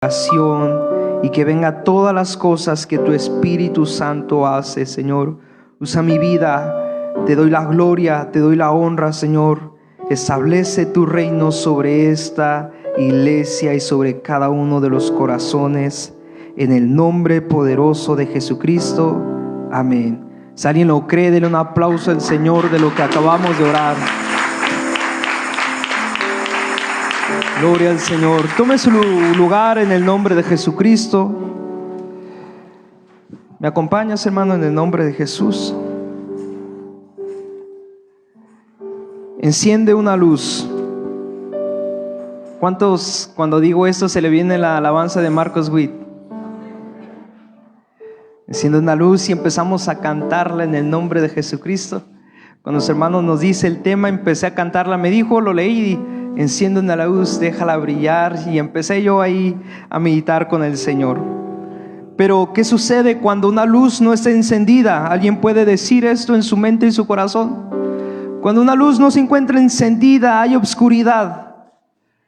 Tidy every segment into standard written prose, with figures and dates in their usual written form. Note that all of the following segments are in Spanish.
Y que venga todas las cosas que tu Espíritu Santo hace, Señor. Usa mi vida, te doy la gloria, te doy la honra, Señor. Establece tu reino sobre esta iglesia y sobre cada uno de los corazones, en el nombre poderoso de Jesucristo. Amén. Si alguien lo cree, denle un aplauso al Señor de lo que acabamos de orar. Gloria al Señor. Tome su lugar en el nombre de Jesucristo. ¿Me acompañas, hermano, en el nombre de Jesús? Enciende una luz. ¿Cuántos, cuando digo esto, se le viene la alabanza de Marcos Witt? Enciende una luz y empezamos a cantarla en el nombre de Jesucristo. Cuando los hermanos nos dice el tema, empecé a cantarla. Me dijo, lo leí, enciende una luz, déjala brillar. Y empecé yo ahí a meditar con el Señor. Pero ¿qué sucede cuando una luz no está encendida? ¿Alguien puede decir esto en su mente y su corazón? Cuando una luz no se encuentra encendida, hay obscuridad.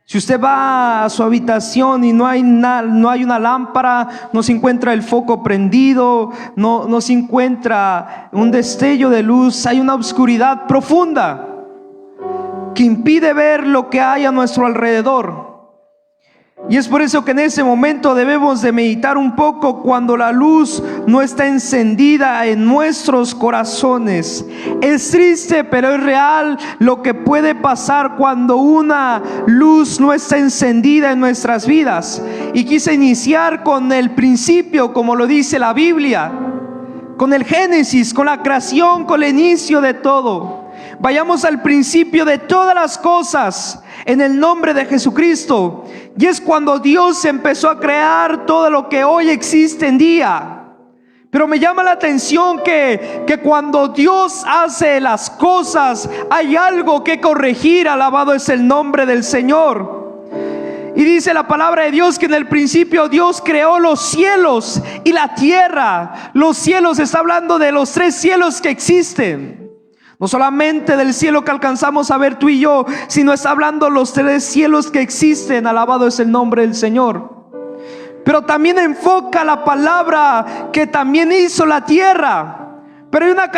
Si usted va a su habitación y no hay una lámpara, no se encuentra el foco prendido, no se encuentra un destello de luz, hay una obscuridad profunda que impide ver lo que hay a nuestro alrededor. Y es por eso que en ese momento debemos de meditar un poco cuando la luz no está encendida en nuestros corazones. Es triste, pero es real lo que puede pasar cuando una luz no está encendida en nuestras vidas. Y quise iniciar con el principio, como lo dice la Biblia, con el Génesis, con la creación, con el inicio de todo. Vayamos al principio de todas las cosas en el nombre de Jesucristo. Y es cuando Dios empezó a crear todo lo que hoy existe en día. Pero me llama la atención que cuando Dios hace las cosas, hay algo que corregir. Alabado es el nombre del Señor. Y dice la palabra de Dios que en el principio Dios creó los cielos y la tierra. Los cielos, está hablando de los 3 cielos que existen. No solamente del cielo que alcanzamos a ver tú y yo, sino está hablando los 3 cielos que existen. Alabado es el nombre del Señor. Pero también enfoca la palabra que también hizo la tierra. Pero hay una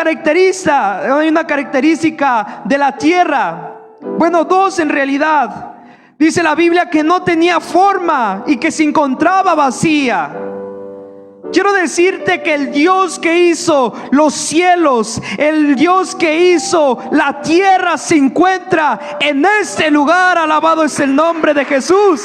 característica de la tierra. Bueno, 2 en realidad. Dice la Biblia que no tenía forma y que se encontraba vacía. Quiero decirte que el Dios que hizo los cielos, el Dios que hizo la tierra, se encuentra en este lugar. Alabado es el nombre de Jesús.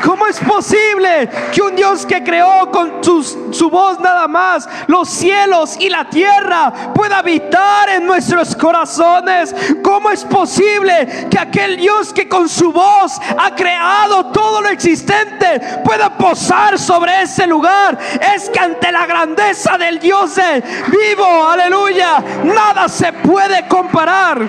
¿Cómo es posible que un Dios que creó con su voz nada más los cielos y la tierra pueda habitar en nuestros corazones? ¿Cómo es posible que aquel Dios que con su voz ha creado todo lo existente pueda posar sobre ese lugar? Es que ante la grandeza del Dios vivo, aleluya, nada se puede comparar.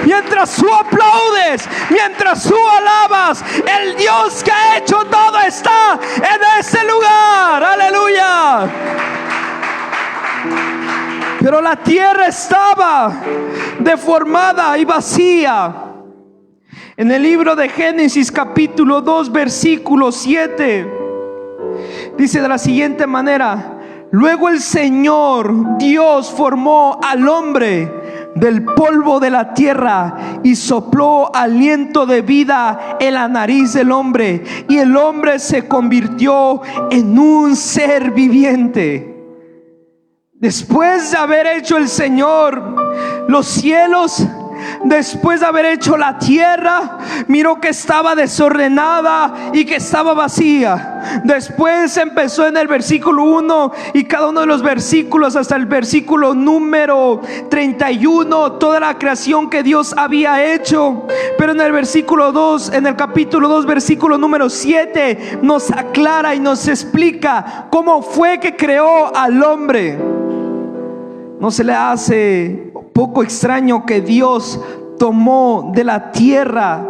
Mientras tú aplaudes, mientras tú alabas, el Dios que ha hecho todo está en ese lugar. Aleluya. Pero la tierra estaba deformada y vacía. En el libro de Génesis capítulo 2 versículo 7 dice de la siguiente manera: luego el Señor Dios formó al hombre del polvo de la tierra y sopló aliento de vida en la nariz del hombre, y el hombre se convirtió en un ser viviente. Después de haber hecho el Señor los cielos, después de haber hecho la tierra, miró que estaba desordenada y que estaba vacía. Después empezó en el versículo 1 y cada uno de los versículos hasta el versículo número 31, toda la creación que Dios había hecho. Pero en el versículo 2, en el capítulo 2 versículo número 7, nos aclara y nos explica cómo fue que creó al hombre. ¿No se le hace poco extraño que Dios tomó de la tierra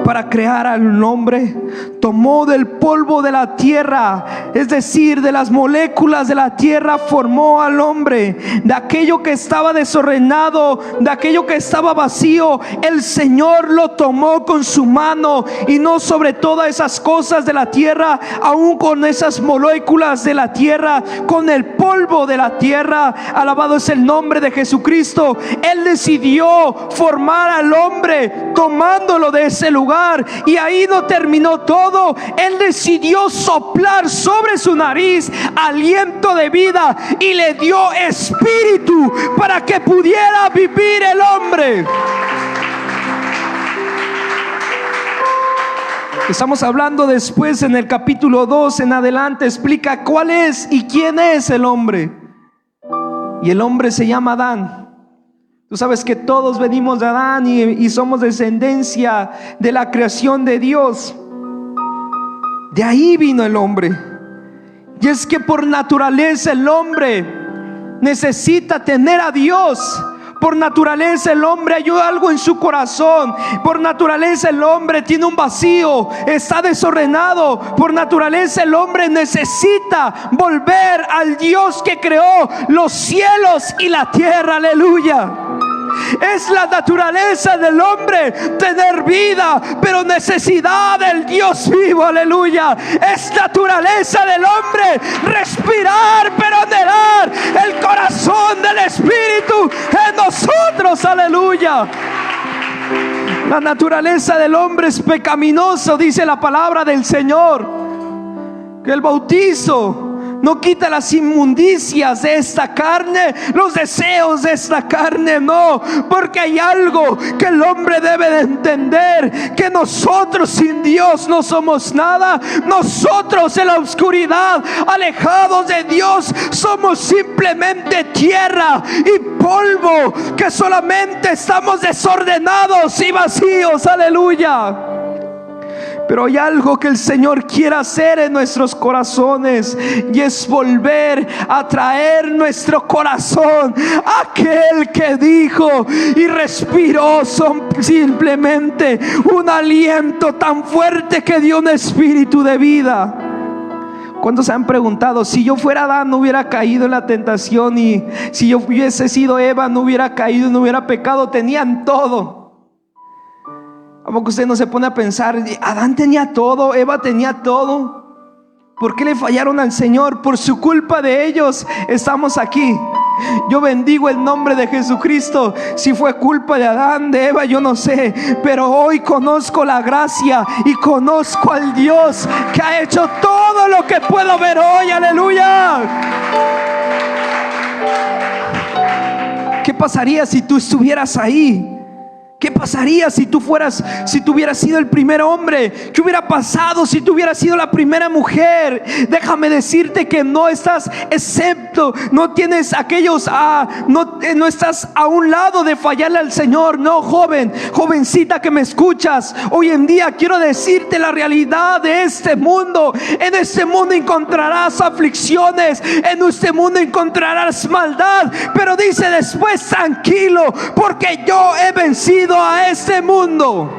para crear al hombre. Tomó del polvo de la tierra, es decir, de las moléculas de la tierra, formó al hombre. De aquello que estaba desordenado, de aquello que estaba vacío, el Señor lo tomó con su mano. Y no sobre todas esas cosas de la tierra, aún con esas moléculas de la tierra, con el polvo de la tierra, alabado es el nombre de Jesucristo, Él decidió formar al hombre tomándolo de ese lugar. Y ahí no terminó todo. Él decidió soplar sobre su nariz aliento de vida y le dio espíritu para que pudiera vivir el hombre. Estamos hablando después en el capítulo 2 en adelante, explica cuál es y quién es el hombre. Y el hombre se llama Adán. Tú sabes que todos venimos de Adán y somos descendencia de la creación de Dios. De ahí vino el hombre. Y es que por naturaleza el hombre necesita tener a Dios. Por naturaleza el hombre hay algo en su corazón. Por naturaleza el hombre tiene un vacío, está desordenado. Por naturaleza el hombre necesita volver al Dios que creó los cielos y la tierra. Aleluya. Es la naturaleza del hombre tener vida, pero necesidad del Dios vivo. Aleluya. Es naturaleza del hombre respirar, pero anhelar el corazón del Espíritu en nosotros. Aleluya. La naturaleza del hombre es pecaminoso, dice la palabra del Señor. Que el bautizo no quita las inmundicias de esta carne, los deseos de esta carne, no, porque hay algo que el hombre debe de entender: que nosotros sin Dios no somos nada. Nosotros en la oscuridad, alejados de Dios, somos simplemente tierra y polvo, que solamente estamos desordenados y vacíos. Aleluya. Pero hay algo que el Señor quiere hacer en nuestros corazones, y es volver a traer nuestro corazón aquel que dijo y respiró simplemente un aliento tan fuerte que dio un espíritu de vida. ¿Cuántos se han preguntado: si yo fuera Adán no hubiera caído en la tentación, y si yo hubiese sido Eva no hubiera caído, no hubiera pecado? Tenían todo. ¿A poco usted no se pone a pensar: Adán tenía todo, Eva tenía todo? ¿Por qué le fallaron al Señor? Por su culpa de ellos estamos aquí. Yo bendigo el nombre de Jesucristo. Si fue culpa de Adán, de Eva, yo no sé, pero hoy conozco la gracia y conozco al Dios que ha hecho todo lo que puedo ver hoy. Aleluya. ¿Qué pasaría si tú estuvieras ahí? ¿Qué pasaría si tú hubieras sido el primer hombre? ¿Qué hubiera pasado si tú hubieras sido la primera mujer? Déjame decirte que no estás excepto, no tienes aquellos, no estás a un lado de fallarle al Señor. No, joven, jovencita que me escuchas, hoy en día quiero decirte la realidad de este mundo. En este mundo encontrarás aflicciones, en este mundo encontrarás maldad, pero dice después: tranquilo, porque yo he vencido a este mundo.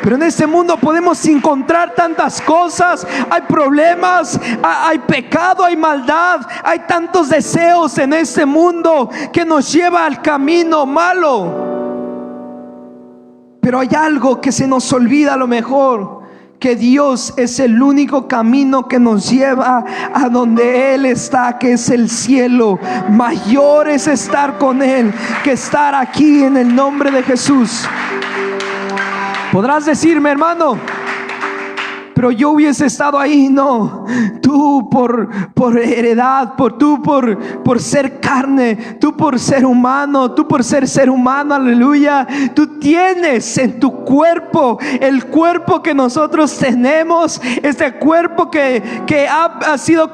Pero en este mundo podemos encontrar tantas cosas. Hay problemas, hay pecado, hay maldad, hay tantos deseos en este mundo que nos lleva al camino malo. Pero hay algo que se nos olvida a lo mejor: que Dios es el único camino que nos lleva a donde Él está, que es el cielo. Mayor es estar con Él que estar aquí, en el nombre de Jesús. Podrás decirme: hermano, pero yo hubiese estado ahí. No, tú por heredad, por ser carne, tú por ser humano, tú por ser humano, aleluya, tú tienes en tu cuerpo el cuerpo que nosotros tenemos. Este cuerpo que ha sido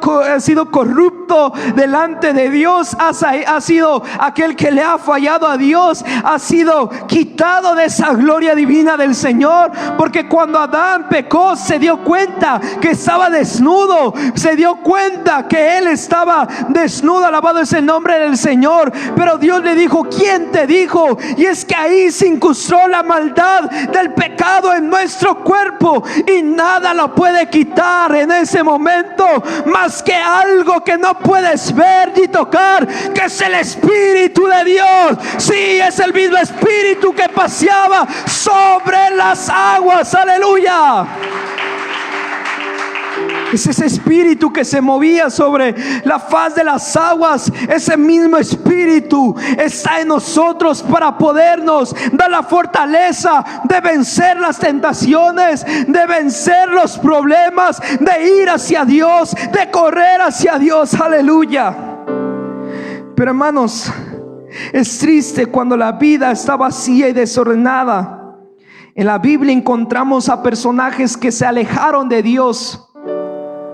corrupto delante de Dios, ha sido aquel que le ha fallado a Dios, ha sido quitado de esa gloria divina del Señor. Porque cuando Adán pecó, se dio cuenta que estaba desnudo desnudo, se dio cuenta que él estaba desnudo. Alabado es el nombre del Señor. Pero Dios le dijo: ¿quién te dijo? Y es que ahí se incrustó la maldad del pecado en nuestro cuerpo, y nada lo puede quitar en ese momento más que algo que no puedes ver ni tocar, que es el Espíritu de Dios. Sí, es el mismo Espíritu que paseaba sobre las aguas. Aleluya. Es ese Espíritu que se movía sobre la faz de las aguas. Ese mismo Espíritu está en nosotros para podernos dar la fortaleza de vencer las tentaciones, de vencer los problemas, de ir hacia Dios, de correr hacia Dios. Aleluya. Pero hermanos, es triste cuando la vida está vacía y desordenada. En la Biblia encontramos a personajes que se alejaron de Dios.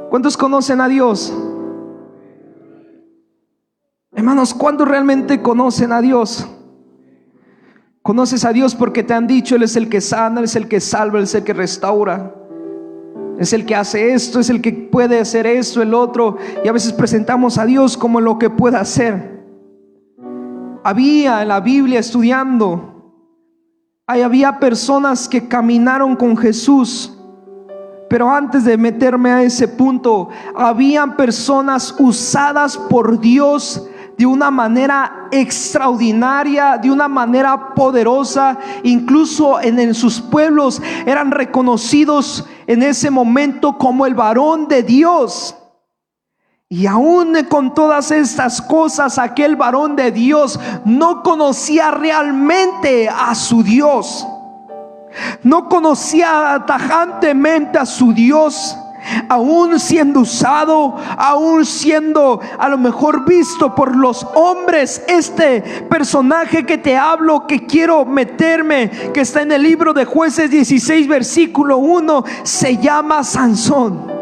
¿Cuántos conocen a Dios? Hermanos, ¿cuántos realmente conocen a Dios? Conoces a Dios porque te han dicho: Él es el que sana, Él es el que salva, Él es el que restaura, es el que hace esto, es el que puede hacer esto, el otro. Y a veces presentamos a Dios como lo que puede hacer. Había en la Biblia, estudiando, había personas que caminaron con Jesús. Pero antes de meterme a ese punto, habían personas usadas por Dios de una manera extraordinaria, de una manera poderosa. Incluso en sus pueblos eran reconocidos en ese momento como el varón de Dios. Y aún con todas estas cosas, aquel varón de Dios no conocía realmente a su Dios. No conocía tajantemente a su Dios. Aún siendo usado, aún siendo a lo mejor visto por los hombres, este personaje que te hablo, que quiero meterme, que está en el libro de Jueces 16 versículo 1, se llama Sansón.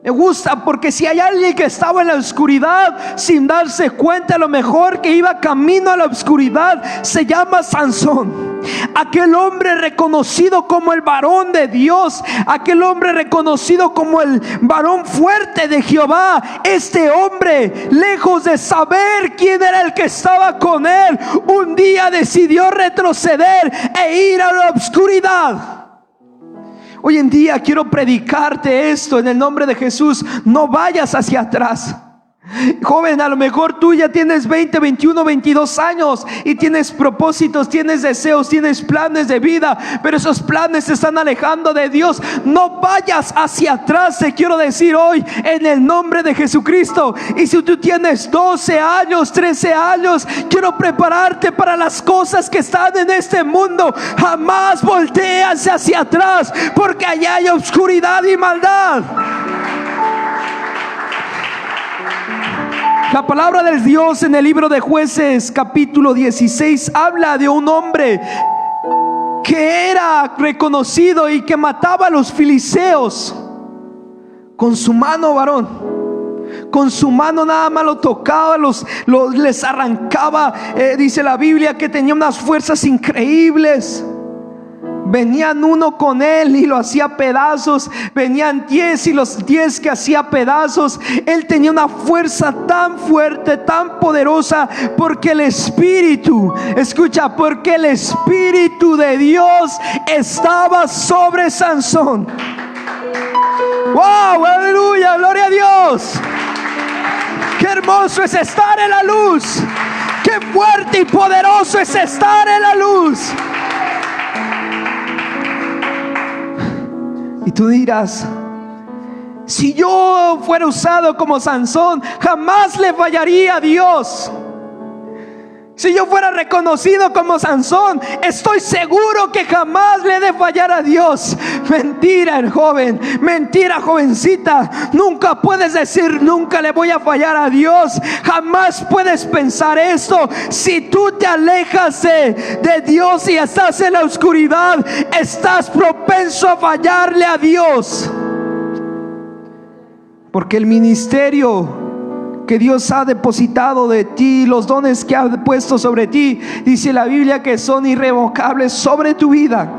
Me gusta porque si hay alguien que estaba en la oscuridad sin darse cuenta, a lo mejor que iba camino a la oscuridad, se llama Sansón. Aquel hombre reconocido como el varón de Dios, aquel hombre reconocido como el varón fuerte de Jehová. Este hombre, lejos de saber quién era el que estaba con él, un día decidió retroceder e ir a la oscuridad. Hoy en día quiero predicarte esto en el nombre de Jesús: no vayas hacia atrás. Joven, a lo mejor tú ya tienes 20, 21, 22 años y tienes propósitos, tienes deseos, tienes planes de vida, pero esos planes te están alejando de Dios. No vayas hacia atrás, te quiero decir hoy en el nombre de Jesucristo. Y si tú tienes 12 años, 13 años, quiero prepararte para las cosas que están en este mundo. Jamás volteas hacia atrás, porque allá hay oscuridad y maldad. La palabra de Dios en el libro de Jueces capítulo 16 habla de un hombre que era reconocido y que mataba a los filisteos con su mano, varón. Con su mano nada más lo tocaba, les arrancaba. Dice la Biblia que tenía unas fuerzas increíbles. Venían uno con él y lo hacía pedazos. Venían 10 y los 10 que hacía pedazos. Él tenía una fuerza tan fuerte, tan poderosa, porque el Espíritu, escucha, porque el Espíritu de Dios estaba sobre Sansón. ¡Wow! ¡Aleluya! ¡Gloria a Dios! ¡Qué hermoso es estar en la luz! ¡Qué fuerte y poderoso es estar en la luz! Y tú dirás: si yo fuera usado como Sansón, jamás le fallaría a Dios. Si yo fuera reconocido como Sansón, estoy seguro que jamás le he de fallar a Dios. Mentira, el joven, mentira, jovencita. Nunca puedes decir nunca le voy a fallar a Dios. Jamás puedes pensar esto. Si tú te alejas de Dios y estás en la oscuridad, estás propenso a fallarle a Dios. Porque el ministerio que Dios ha depositado de ti, los dones que ha puesto sobre ti, dice la Biblia que son irrevocables sobre tu vida.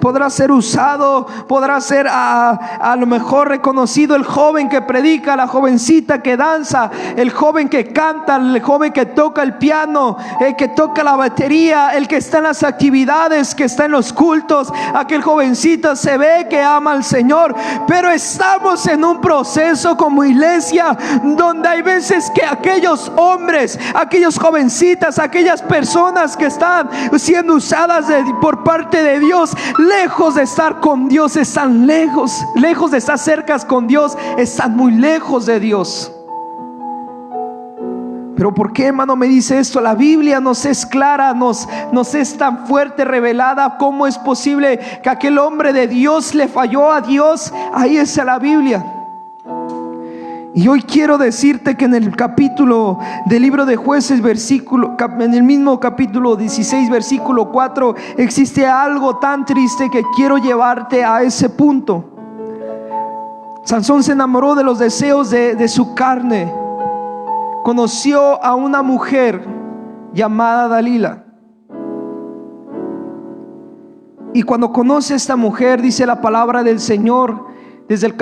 Podrá ser usado, podrá ser a lo mejor reconocido el joven que predica, la jovencita que danza, el joven que canta, el joven que toca el piano, el que toca la batería, el que está en las actividades, que está en los cultos. Aquel jovencito se ve que ama al Señor, pero estamos en un proceso como iglesia donde hay veces que aquellos hombres, aquellos jovencitas, aquellas personas que están siendo usadas por parte de Dios, lejos de estar con Dios, están lejos de estar cerca con Dios, están muy lejos de Dios. Pero ¿por qué, hermano, me dice esto? La Biblia nos es clara, nos es tan fuerte, revelada. ¿Cómo es posible que aquel hombre de Dios le falló a Dios? Ahí está la Biblia. Y hoy quiero decirte que en el capítulo del libro de Jueces, en el mismo capítulo 16, versículo 4, existe algo tan triste que quiero llevarte a ese punto. Sansón se enamoró de los deseos de su carne. Conoció a una mujer llamada Dalila. Y cuando conoce a esta mujer, dice la palabra del Señor desde el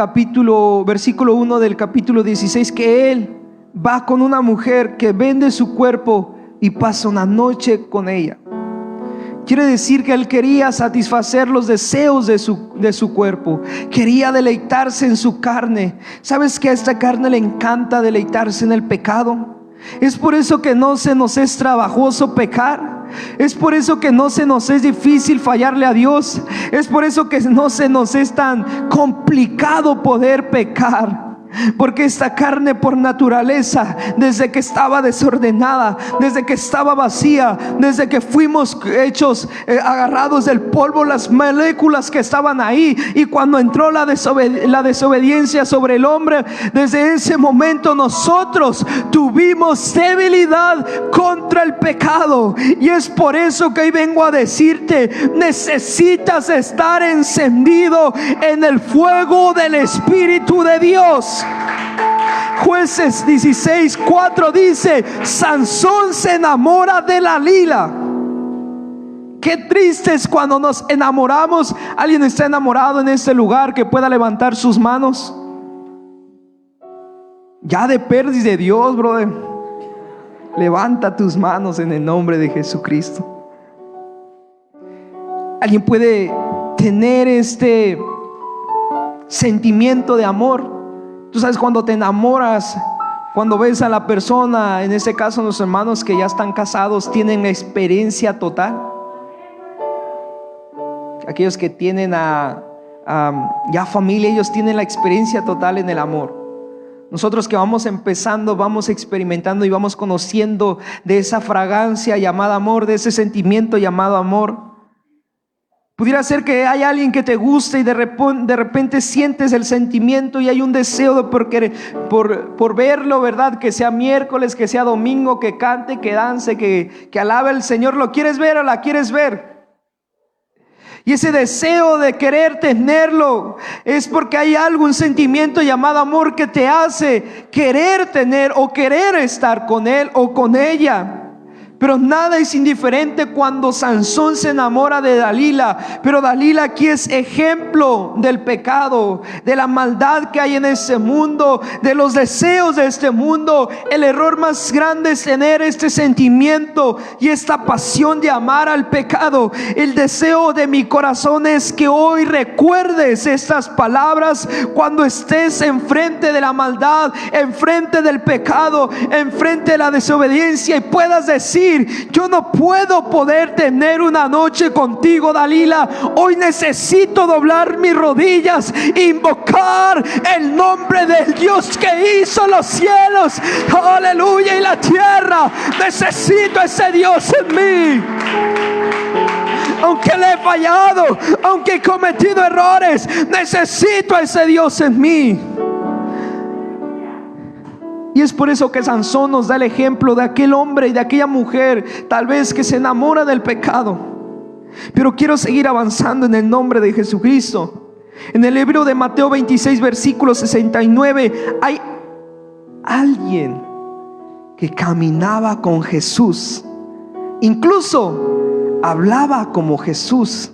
versículo 1 del capítulo 16, que él va con una mujer que vende su cuerpo y pasa una noche con ella. Quiere decir que él quería satisfacer los deseos de su cuerpo, quería deleitarse en su carne. ¿Sabes que a esta carne le encanta deleitarse en el pecado? Es por eso que no se nos es trabajoso pecar. Es por eso que no se nos es difícil fallarle a Dios. Es por eso que no se nos es tan complicado poder pecar. Porque esta carne por naturaleza, desde que estaba desordenada, desde que estaba vacía, desde que fuimos hechos agarrados del polvo, las moléculas que estaban ahí, y cuando entró la desobediencia sobre el hombre, desde ese momento nosotros tuvimos debilidad contra el pecado. Y es por eso que hoy vengo a decirte: necesitas estar encendido en el fuego del Espíritu de Dios. Jueces 16:4 dice: Sansón se enamora de Dalila. Qué triste es cuando nos enamoramos. ¿Alguien está enamorado en este lugar que pueda levantar sus manos? Ya de perdiz de Dios, brother. Levanta tus manos en el nombre de Jesucristo. ¿Alguien puede tener este sentimiento de amor? Tú sabes, cuando te enamoras, cuando ves a la persona, en este caso los hermanos que ya están casados, tienen la experiencia total. Aquellos que tienen ya familia, ellos tienen la experiencia total en el amor. Nosotros que vamos empezando, vamos experimentando y vamos conociendo de esa fragancia llamada amor, de ese sentimiento llamado amor. Pudiera ser que hay alguien que te guste y de repente sientes el sentimiento y hay un deseo por verlo, ¿verdad? Que sea miércoles, que sea domingo, que cante, que dance, que alabe al Señor. ¿Lo quieres ver o la quieres ver? Y ese deseo de querer tenerlo es porque hay algo, un sentimiento llamado amor, que te hace querer tener o querer estar con él o con ella. Pero nada es indiferente cuando Sansón se enamora de Dalila. Pero Dalila aquí es ejemplo del pecado, de la maldad que hay en este mundo, de los deseos de este mundo. El error más grande es tener este sentimiento y esta pasión de amar al pecado. El deseo de mi corazón es que hoy recuerdes estas palabras cuando estés enfrente de la maldad, enfrente del pecado, enfrente de la desobediencia, y puedas decir: yo no puedo poder tener una noche contigo, Dalila. Hoy necesito doblar mis rodillas e invocar el nombre del Dios que hizo los cielos, aleluya, y la tierra. Necesito ese Dios en mí. Aunque le he fallado, aunque he cometido errores, necesito a ese Dios en mí. Y es por eso que Sansón nos da el ejemplo de aquel hombre y de aquella mujer, tal vez que se enamora del pecado. Pero quiero seguir avanzando en el nombre de Jesucristo. En el libro de Mateo 26, versículo 69, hay alguien que caminaba con Jesús, incluso hablaba como Jesús.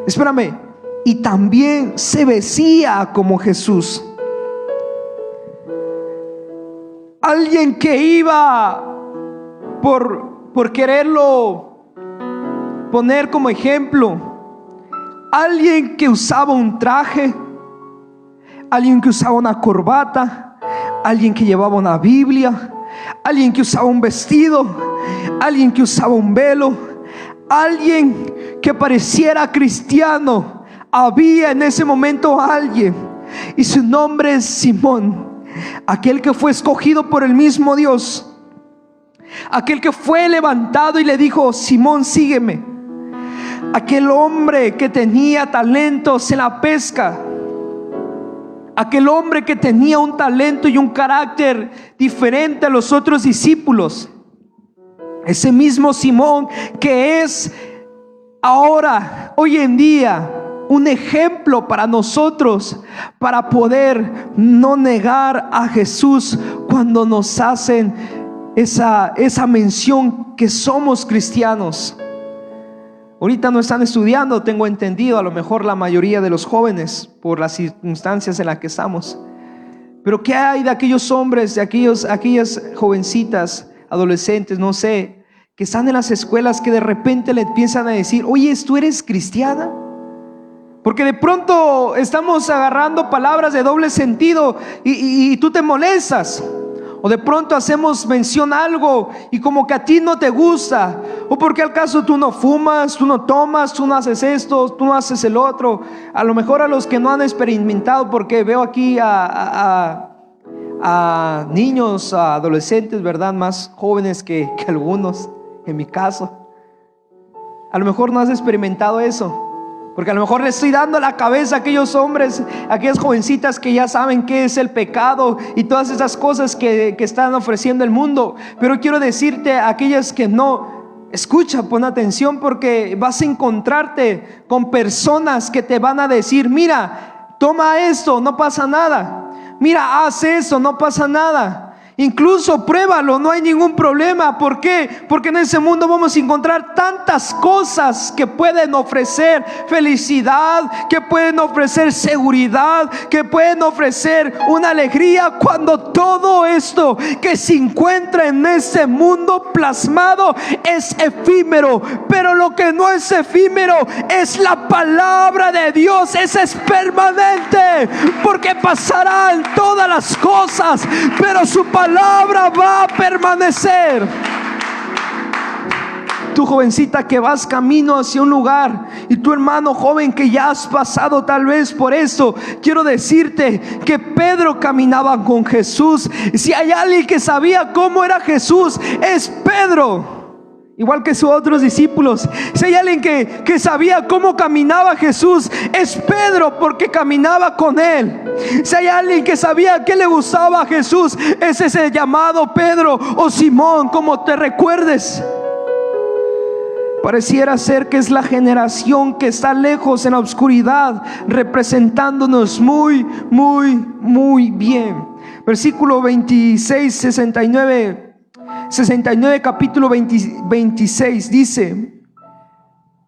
espérame, y también se vestía como Jesús. Alguien que iba por quererlo poner como ejemplo, alguien que usaba un traje, alguien que usaba una corbata, alguien que llevaba una Biblia, alguien que usaba un vestido, alguien que usaba un velo, alguien que pareciera cristiano. Había en ese momento alguien, y su nombre es Simón, aquel que fue escogido por el mismo Dios, aquel que fue levantado y le dijo: Simón, sígueme. Aquel hombre que tenía talentos en la pesca, aquel hombre que tenía un talento y un carácter diferente a los otros discípulos, ese mismo Simón que es ahora, hoy en día, un ejemplo para nosotros, para poder no negar a Jesús cuando nos hacen esa mención que somos cristianos. Ahorita no están estudiando, tengo entendido, a lo mejor la mayoría de los jóvenes, por las circunstancias en las que estamos. Pero ¿qué hay de aquellos hombres, de aquellas jovencitas, adolescentes, no sé, que están en las escuelas, que de repente le empiezan a decir: oye, ¿tú eres cristiana? Porque de pronto estamos agarrando palabras de doble sentido y tú te molestas. O de pronto hacemos mención a algo y como que a ti no te gusta. O porque al caso tú no fumas, tú no tomas, tú no haces esto, tú no haces el otro. A lo mejor a los que no han experimentado, porque veo aquí a niños, a adolescentes, ¿verdad? Más jóvenes que algunos, en mi caso. A lo mejor no has experimentado eso. Porque a lo mejor le estoy dando la cabeza a aquellos hombres, a aquellas jovencitas que ya saben qué es el pecado y todas esas cosas que están ofreciendo el mundo. Pero quiero decirte a aquellas que no, escucha, pon atención, porque vas a encontrarte con personas que te van a decir: mira, toma esto, no pasa nada. Mira, haz eso, no pasa nada. Incluso pruébalo, no hay ningún problema. ¿Por qué? Porque en ese mundo vamos a encontrar tantas cosas que pueden ofrecer felicidad, que pueden ofrecer seguridad, que pueden ofrecer una alegría, cuando todo esto que se encuentra en este mundo plasmado es efímero. Pero lo que no es efímero es la palabra de Dios. Esa es permanente, porque pasarán todas las cosas, pero su palabra va a permanecer. Tu jovencita que vas camino hacia un lugar, y tu hermano joven que ya has pasado tal vez por eso, quiero decirte que Pedro caminaba con Jesús. Si hay alguien que sabía cómo era Jesús, es Pedro. Igual que sus otros discípulos. Si hay alguien que sabía cómo caminaba Jesús, es Pedro, porque caminaba con él. Si hay alguien que sabía que le gustaba a Jesús, es ese llamado Pedro o Simón, como te recuerdes. Pareciera ser que es la generación que está lejos en la oscuridad, representándonos muy, muy, muy bien. Versículo 26, 69, capítulo 26, dice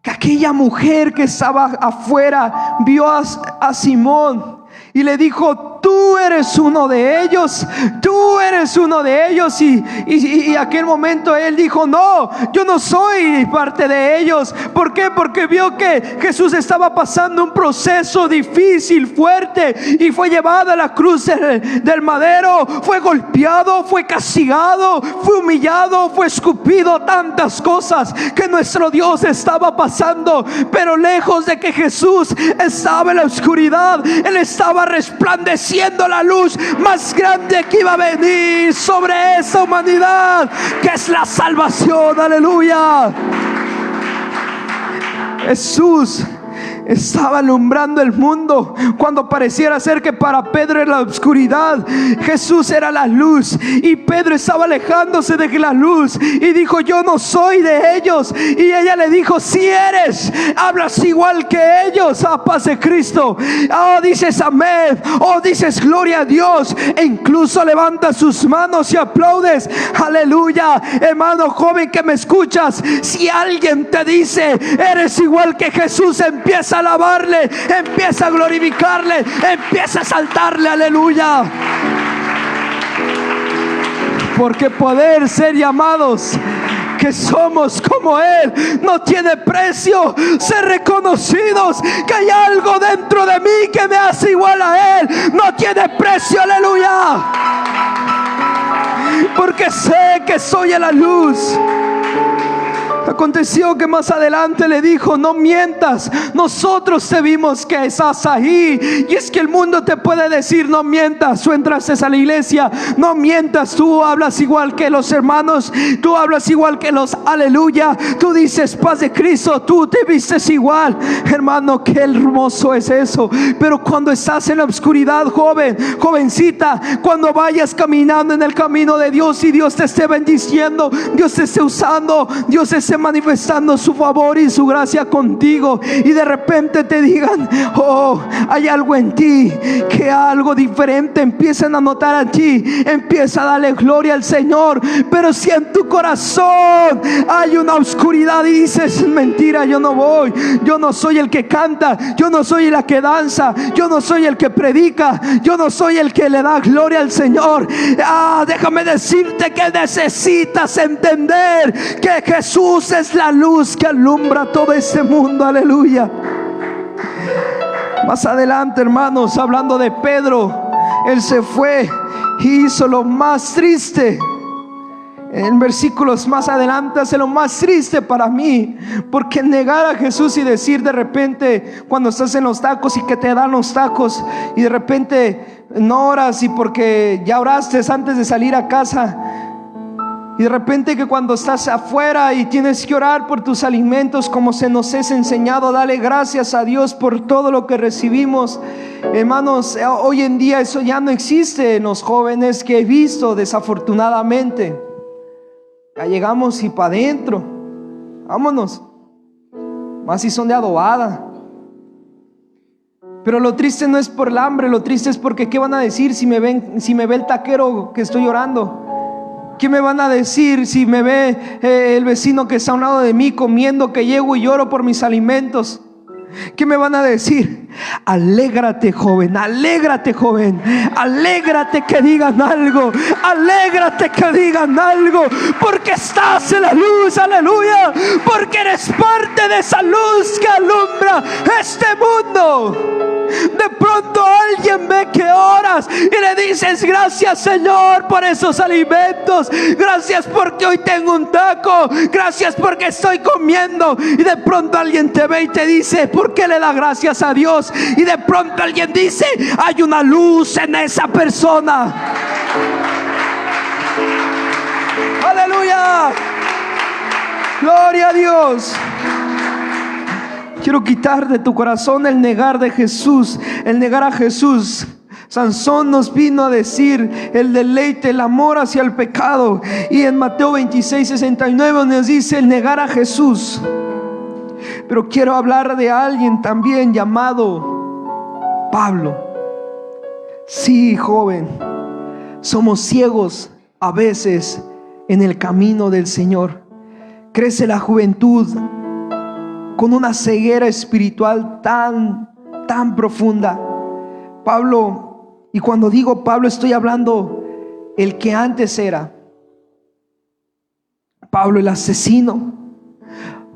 que aquella mujer que estaba afuera vio a Simón y le dijo: tú eres uno de ellos, tú eres uno de ellos. Y aquel momento él dijo: no, yo no soy parte de ellos. ¿Por qué? Porque vio que Jesús estaba pasando un proceso difícil, fuerte, y fue llevado a la cruz del madero, fue golpeado, fue castigado, fue humillado, fue escupido, tantas cosas que nuestro Dios estaba pasando. Pero lejos de que Jesús estaba en la oscuridad, Él estaba resplandeciendo la luz más grande que iba a venir sobre esa humanidad, que es la salvación. Aleluya. Jesús estaba alumbrando el mundo cuando pareciera ser que para Pedro era la oscuridad. Jesús era la luz, y Pedro estaba alejándose de la luz y dijo: yo no soy de ellos. Y ella le dijo: si eres, hablas igual que ellos. A paz de Cristo. Oh, dices amén, oh, dices gloria a Dios, e incluso levantas sus manos y aplaudes. Aleluya. Hermano joven que me escuchas, si alguien te dice eres igual que Jesús, empieza empieza a alabarle, empieza a glorificarle, empieza a exaltarle, aleluya. Porque poder ser llamados que somos como Él no tiene precio. Ser reconocidos que hay algo dentro de mí que me hace igual a Él no tiene precio, aleluya. Porque sé que soy a la luz. Aconteció que más adelante le dijo: no mientas, nosotros te vimos que estás ahí. Y es que el mundo te puede decir: no mientas, tú entraste a la iglesia, no mientas, tú hablas igual que los hermanos, tú hablas igual que los, aleluya, tú dices paz de Cristo, tú te vistes igual. Hermano, qué hermoso es eso. Pero cuando estás en la oscuridad, joven, jovencita, cuando vayas caminando en el camino de Dios y Dios te esté bendiciendo, Dios te esté usando, Dios te esté manifestando su favor y su gracia contigo, y de repente te digan: oh, hay algo en ti, que algo diferente empiezan a notar a ti, empieza a darle gloria al Señor. Pero si en tu corazón hay una oscuridad y dices: mentira, yo no voy, yo no soy el que canta, yo no soy la que danza, yo no soy el que predica, yo no soy el que le da gloria al Señor, déjame decirte que necesitas entender que Jesús es la luz que alumbra todo este mundo, aleluya. Más adelante, hermanos, hablando de Pedro, él se fue y hizo lo más triste. En versículos más adelante hace lo más triste para mí, porque negar a Jesús y decir de repente, cuando estás en los tacos y que te dan los tacos y de repente no oras, y porque ya oraste antes de salir a casa, y de repente que cuando estás afuera y tienes que orar por tus alimentos, como se nos es enseñado, dale gracias a Dios por todo lo que recibimos. Hermanos, hoy en día eso ya no existe en los jóvenes que he visto, desafortunadamente. Ya llegamos y para adentro, vámonos, más si son de adobada. Pero lo triste no es por el hambre, lo triste es porque ¿qué van a decir si me ve el taquero que estoy orando? ¿Qué me van a decir si me ve el vecino que está a un lado de mí comiendo, que llego y lloro por mis alimentos? ¿Qué me van a decir? Alégrate, joven, alégrate, joven, alégrate que digan algo, alégrate que digan algo, porque estás en la luz, aleluya, porque eres parte de esa luz que alumbra este mundo. De pronto alguien ve que oras y le dices: gracias, Señor, por esos alimentos, gracias porque hoy tengo un taco, gracias porque estoy comiendo. Y de pronto alguien te ve y te dice: ¿por qué le da gracias a Dios? Y de pronto alguien dice: hay una luz en esa persona. Aleluya, gloria a Dios. Quiero quitar de tu corazón el negar de Jesús, el negar a Jesús. Sansón nos vino a decir el deleite, el amor hacia el pecado. Y en Mateo 26:69 nos dice el negar a Jesús. Pero quiero hablar de alguien también llamado Pablo. Sí, joven, somos ciegos a veces en el camino del Señor. Crece la juventud con una ceguera espiritual tan profunda. Pablo, y cuando digo Pablo estoy hablando el que antes era. Pablo el asesino,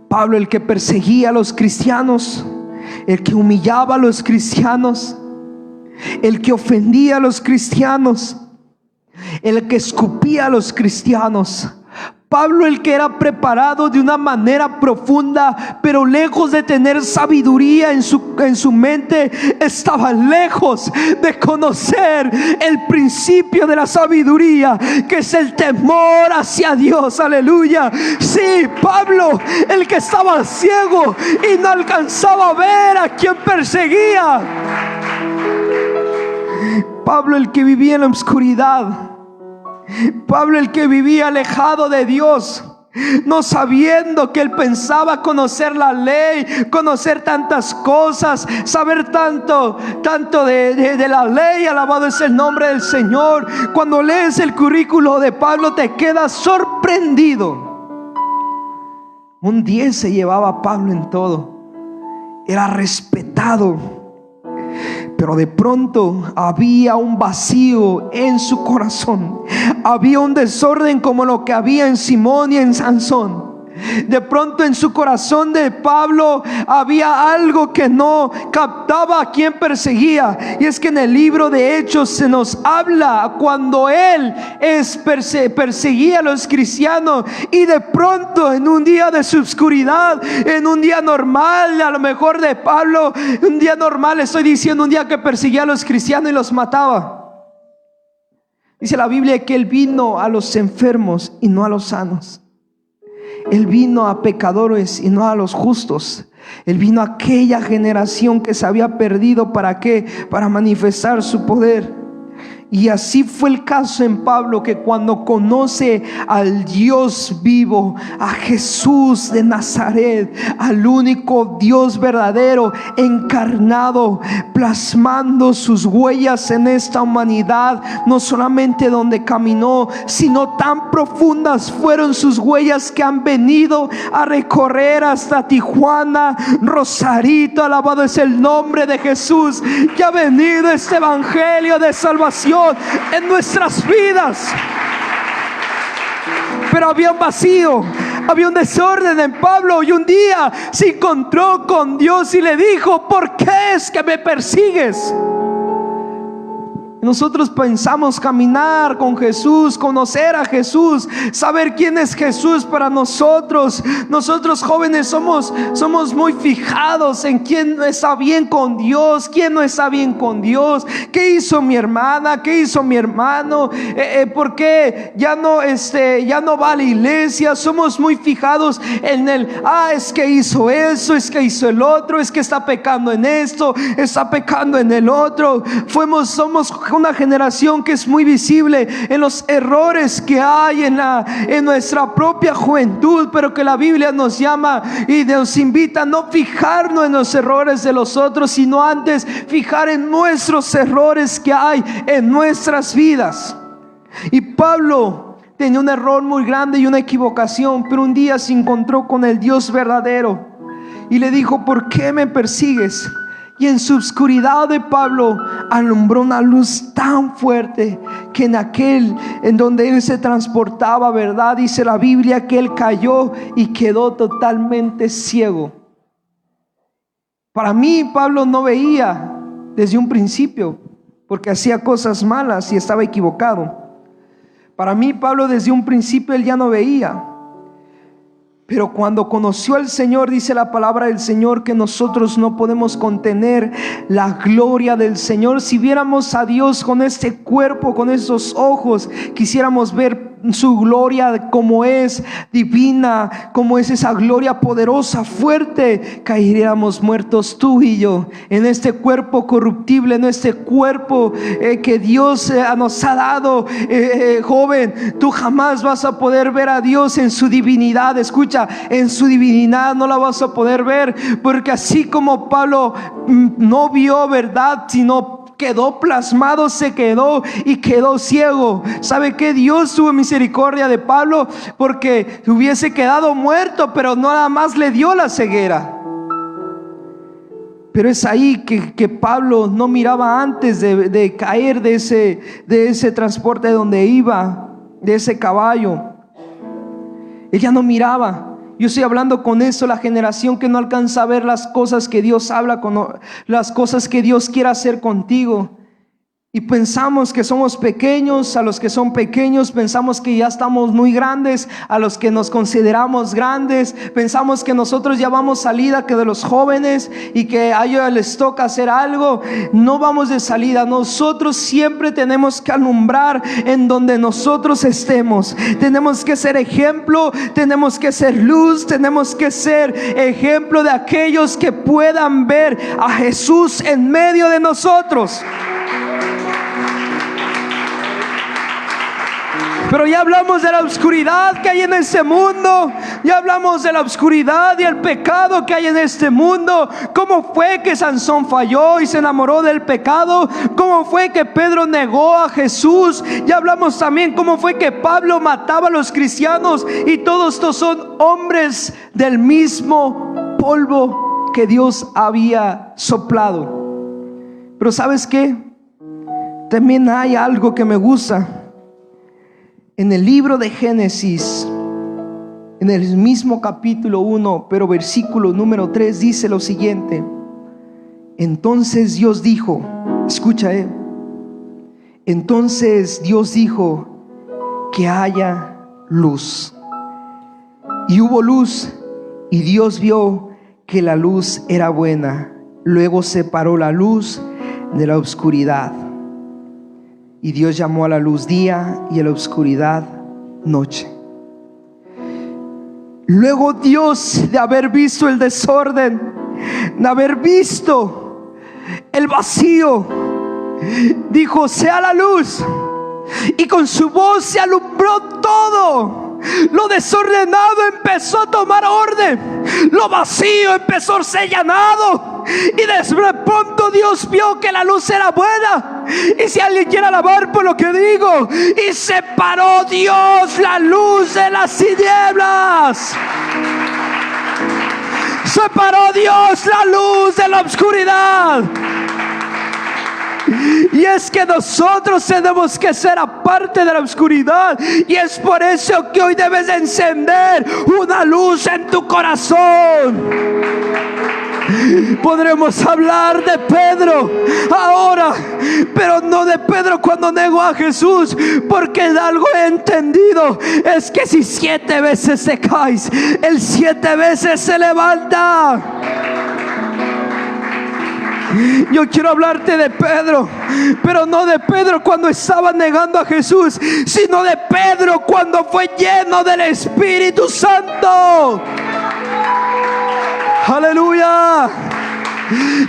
Pablo el que perseguía a los cristianos, el que humillaba a los cristianos, el que ofendía a los cristianos, el que escupía a los cristianos. Pablo el que era preparado de una manera profunda, pero lejos de tener sabiduría en su mente, estaba lejos de conocer el principio de la sabiduría, que es el temor hacia Dios, aleluya. Sí, Pablo el que estaba ciego y no alcanzaba a ver a quien perseguía. Pablo el que vivía en la oscuridad. Pablo el que vivía alejado de Dios, no sabiendo que él pensaba conocer la ley, conocer tantas cosas, saber tanto de la ley. Alabado es el nombre del Señor. Cuando lees el currículo de Pablo te quedas sorprendido. Un 10 se llevaba Pablo en todo. era respetado. Pero de pronto había un vacío en su corazón. Había un desorden como lo que había en Simón y en Sansón. De pronto en su corazón de Pablo había algo que no captaba a quien perseguía. Y es que en el libro de Hechos se nos habla cuando él perseguía a los cristianos, y de pronto en un día de su oscuridad, en un día normal, a lo mejor de Pablo, un día normal, estoy diciendo un día que perseguía a los cristianos y los mataba. Dice la Biblia que él vino a los enfermos y no a los sanos. Él vino a pecadores y no a los justos. Él vino a aquella generación que se había perdido. ¿Para qué? Para manifestar su poder. Y así fue el caso en Pablo, que cuando conoce al Dios vivo, a Jesús de Nazaret, al único Dios verdadero encarnado, plasmando sus huellas en esta humanidad, no solamente donde caminó, sino tan profundas fueron sus huellas que han venido a recorrer hasta Tijuana, Rosarito. Alabado es el nombre de Jesús, que ha venido este evangelio de salvación en nuestras vidas. Pero había un vacío, había un desorden en Pablo, y un día se encontró con Dios y le dijo: ¿por qué es que me persigues? Nosotros pensamos caminar con Jesús, conocer a Jesús, saber quién es Jesús para nosotros. Nosotros jóvenes somos muy fijados en quién está bien con Dios, quién no está bien con Dios. ¿Qué hizo mi hermana? ¿Qué hizo mi hermano? ¿Por qué ya no va a la iglesia? Somos muy fijados en es que hizo eso, es que hizo el otro, es que está pecando en esto, está pecando en el otro. Somos una generación que es muy visible en los errores que hay en nuestra propia juventud, pero que la Biblia nos llama y nos invita a no fijarnos en los errores de los otros, sino antes fijar en nuestros errores que hay en nuestras vidas. Y Pablo tenía un error muy grande y una equivocación, pero un día se encontró con el Dios verdadero y le dijo: ¿por qué me persigues? Y en su oscuridad de Pablo alumbró una luz tan fuerte que en donde él se transportaba, ¿verdad? Dice la Biblia que él cayó y quedó totalmente ciego. Para mí, Pablo no veía desde un principio, porque hacía cosas malas y estaba equivocado. Para mí, Pablo desde un principio él ya no veía. Pero cuando conoció al Señor, dice la palabra del Señor que nosotros no podemos contener la gloria del Señor. Si viéramos a Dios con este cuerpo, con estos ojos, quisiéramos ver su gloria como es divina, como es esa gloria poderosa, fuerte, caeríamos muertos tú y yo en este cuerpo corruptible, en este cuerpo que Dios nos ha dado. Joven, tú jamás vas a poder ver a Dios en su divinidad. Escucha, en su divinidad no la vas a poder ver, porque así como Pablo no vio, ¿verdad?, sino quedó plasmado, se quedó y quedó ciego. ¿Sabe qué? Dios tuvo misericordia de Pablo, porque hubiese quedado muerto, pero no nada más le dio la ceguera. Pero es ahí que Pablo no miraba antes de caer de ese transporte donde iba, de ese caballo. Él ya no miraba. Yo estoy hablando con eso, la generación que no alcanza a ver las cosas que Dios habla, las cosas que Dios quiere hacer contigo. Y pensamos que somos pequeños. A los que son pequeños pensamos que ya estamos muy grandes. A los que nos consideramos grandes pensamos que nosotros ya vamos salida, que de los jóvenes, y que a ellos les toca hacer algo. No vamos de salida. Nosotros siempre tenemos que alumbrar en donde nosotros estemos. Tenemos que ser ejemplo, tenemos que ser luz, tenemos que ser ejemplo de aquellos que puedan ver a Jesús en medio de nosotros. Pero ya hablamos de la oscuridad que hay en este mundo. Ya hablamos de la oscuridad y el pecado que hay en este mundo. ¿Cómo fue que Sansón falló y se enamoró del pecado? ¿Cómo fue que Pedro negó a Jesús? Ya hablamos también cómo fue que Pablo mataba a los cristianos. Y todos estos son hombres del mismo polvo. que Dios había soplado. Pero ¿sabes qué? También hay algo que me gusta. En el libro de Génesis, en el mismo capítulo 1, pero versículo número 3, dice lo siguiente: entonces Dios dijo, escucha, entonces Dios dijo que haya luz. Y hubo luz, y Dios vio que la luz era buena. Luego separó la luz de la oscuridad. Y Dios llamó a la luz día y a la oscuridad noche. Luego Dios, de haber visto el desorden, de haber visto el vacío, dijo: sea la luz. Y con su voz se alumbró todo. Lo desordenado empezó a tomar orden, lo vacío empezó a ser llenado. Y de pronto Dios vio que la luz era buena. Y si alguien quiere alabar por lo que digo, y separó Dios la luz de las tinieblas. Separó Dios la luz de la oscuridad. Y es que nosotros tenemos que ser aparte de la oscuridad. Y es por eso que hoy debes de encender una luz en tu corazón. Podremos hablar de Pedro ahora, pero no de Pedro cuando negó a Jesús, porque algo he entendido es que si 7 veces te caes, el 7 veces se levanta. Yo quiero hablarte de Pedro, pero no de Pedro cuando estaba negando a Jesús, sino de Pedro cuando fue lleno del Espíritu Santo. Aleluya.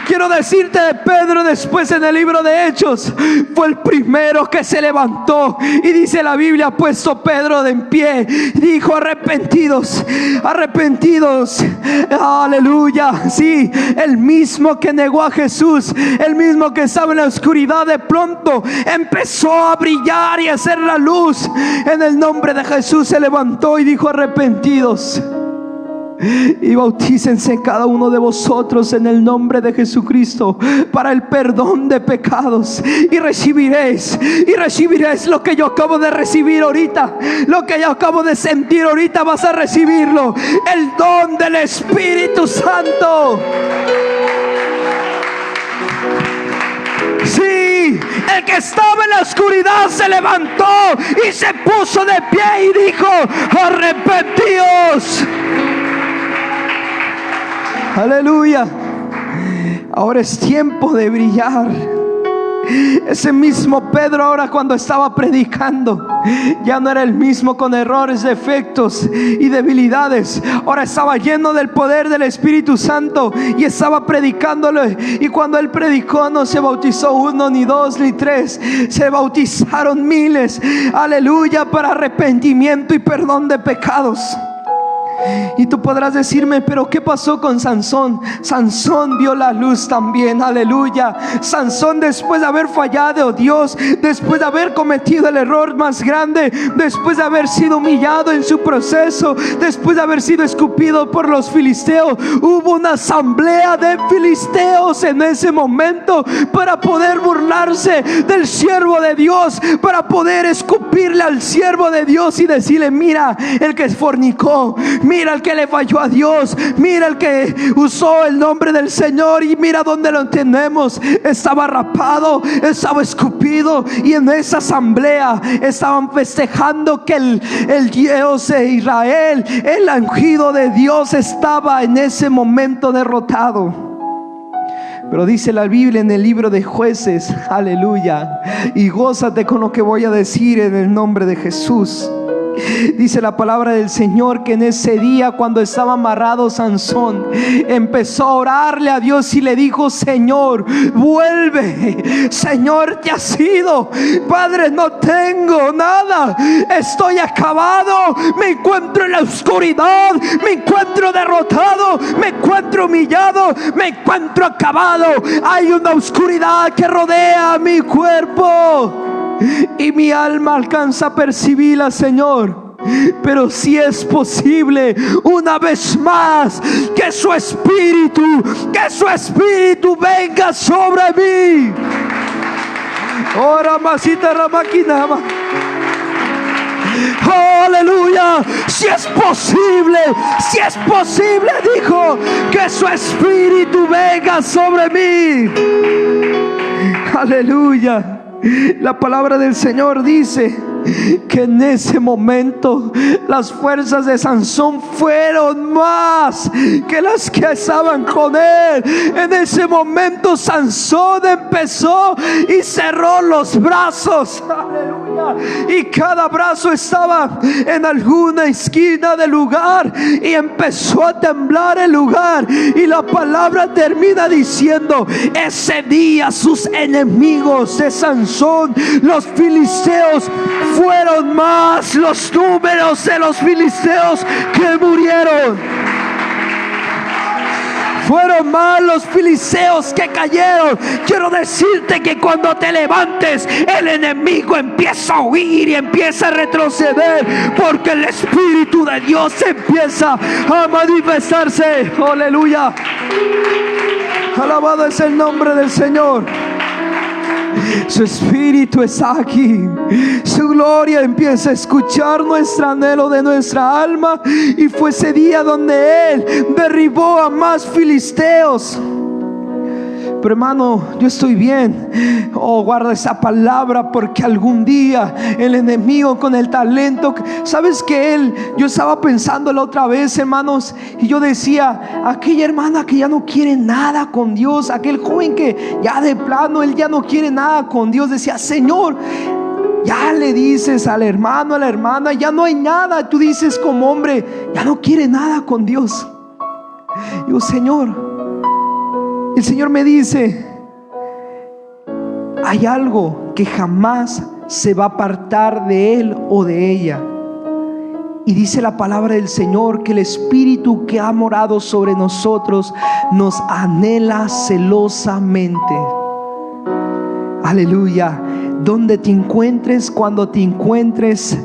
Quiero decirte de Pedro, después en el libro de Hechos, fue el primero que se levantó. Y dice la Biblia: puesto Pedro de en pie, dijo: arrepentidos, arrepentidos. Aleluya. Sí, el mismo que negó a Jesús, el mismo que estaba en la oscuridad, de pronto empezó a brillar y a hacer la luz. En el nombre de Jesús se levantó y dijo: arrepentidos y bautícense cada uno de vosotros en el nombre de Jesucristo para el perdón de pecados, y recibiréis lo que yo acabo de recibir ahorita. Lo que yo acabo de sentir ahorita vas a recibirlo: el don del Espíritu Santo. Sí, el que estaba en la oscuridad se levantó y se puso de pie y dijo: arrepentíos. Aleluya. Ahora es tiempo de brillar. Ese mismo Pedro, ahora cuando estaba predicando, ya no era el mismo, con errores, defectos y debilidades. Ahora estaba lleno del poder del Espíritu Santo y estaba predicándole. Y cuando él predicó, no se bautizó 1, ni 2, ni 3, se bautizaron miles. Aleluya, para arrepentimiento y perdón de pecados. Y tú podrás decirme: pero ¿qué pasó con Sansón? Sansón vio la luz también. Aleluya. Sansón, después de haber fallado a Dios, después de haber cometido el error más grande, después de haber sido humillado en su proceso, después de haber sido escupido por los filisteos, hubo una asamblea de filisteos en ese momento para poder burlarse del siervo de Dios, para poder escupirle al siervo de Dios y decirle: mira el que fornicó, mira el que le falló a Dios, mira el que usó el nombre del Señor, y mira dónde lo tenemos. Estaba rapado, estaba escupido, y en esa asamblea estaban festejando que el Dios de Israel, el ungido de Dios, estaba en ese momento derrotado. Pero dice la Biblia en el libro de Jueces, aleluya, y gózate con lo que voy a decir en el nombre de Jesús. Dice la palabra del Señor que en ese día, cuando estaba amarrado Sansón, empezó a orarle a Dios y le dijo: Señor, vuelve. Señor, te has ido. Padre, no tengo nada, estoy acabado, me encuentro en la oscuridad, me encuentro derrotado, me encuentro humillado, me encuentro acabado. Hay una oscuridad que rodea mi cuerpo y mi alma alcanza a percibirla, Señor. pero si es posible, una vez más, que su Espíritu venga sobre mí. Ora masita ramaquinama. Oh, aleluya. Si es posible, dijo, que su Espíritu venga sobre mí. Aleluya. La palabra del Señor dice que en ese momento las fuerzas de Sansón fueron más que las que estaban con él. En ese momento Sansón empezó y cerró los brazos. Aleluya. Y cada brazo estaba en alguna esquina del lugar y empezó a temblar el lugar. Y la palabra termina diciendo: ese día sus enemigos de Sansón, los filisteos, fueron más los números de los filisteos que murieron. Fueron más los filisteos que cayeron. Quiero decirte que cuando te levantes, el enemigo empieza a huir y empieza a retroceder, porque el Espíritu de Dios empieza a manifestarse. Aleluya. Alabado es el nombre del Señor. Su Espíritu está aquí. Su gloria empieza a escuchar nuestro anhelo de nuestra alma. Y fue ese día donde Él derribó a más filisteos. Pero hermano, yo estoy bien. Oh, guarda esa palabra, porque algún día el enemigo con el talento, ¿sabes que yo estaba pensando la otra vez, hermanos, y yo decía, aquella hermana que ya no quiere nada con Dios, aquel joven que ya de plano él ya no quiere nada con Dios, decía: Señor, ya le dices al hermano, a la hermana, ya no hay nada. Tú dices como hombre, ya no quiere nada con Dios. Digo: Señor. El Señor me dice: hay algo que jamás se va a apartar de él o de ella. Y dice la palabra del Señor que el Espíritu que ha morado sobre nosotros nos anhela celosamente. Aleluya. Donde te encuentres, cuando te encuentres,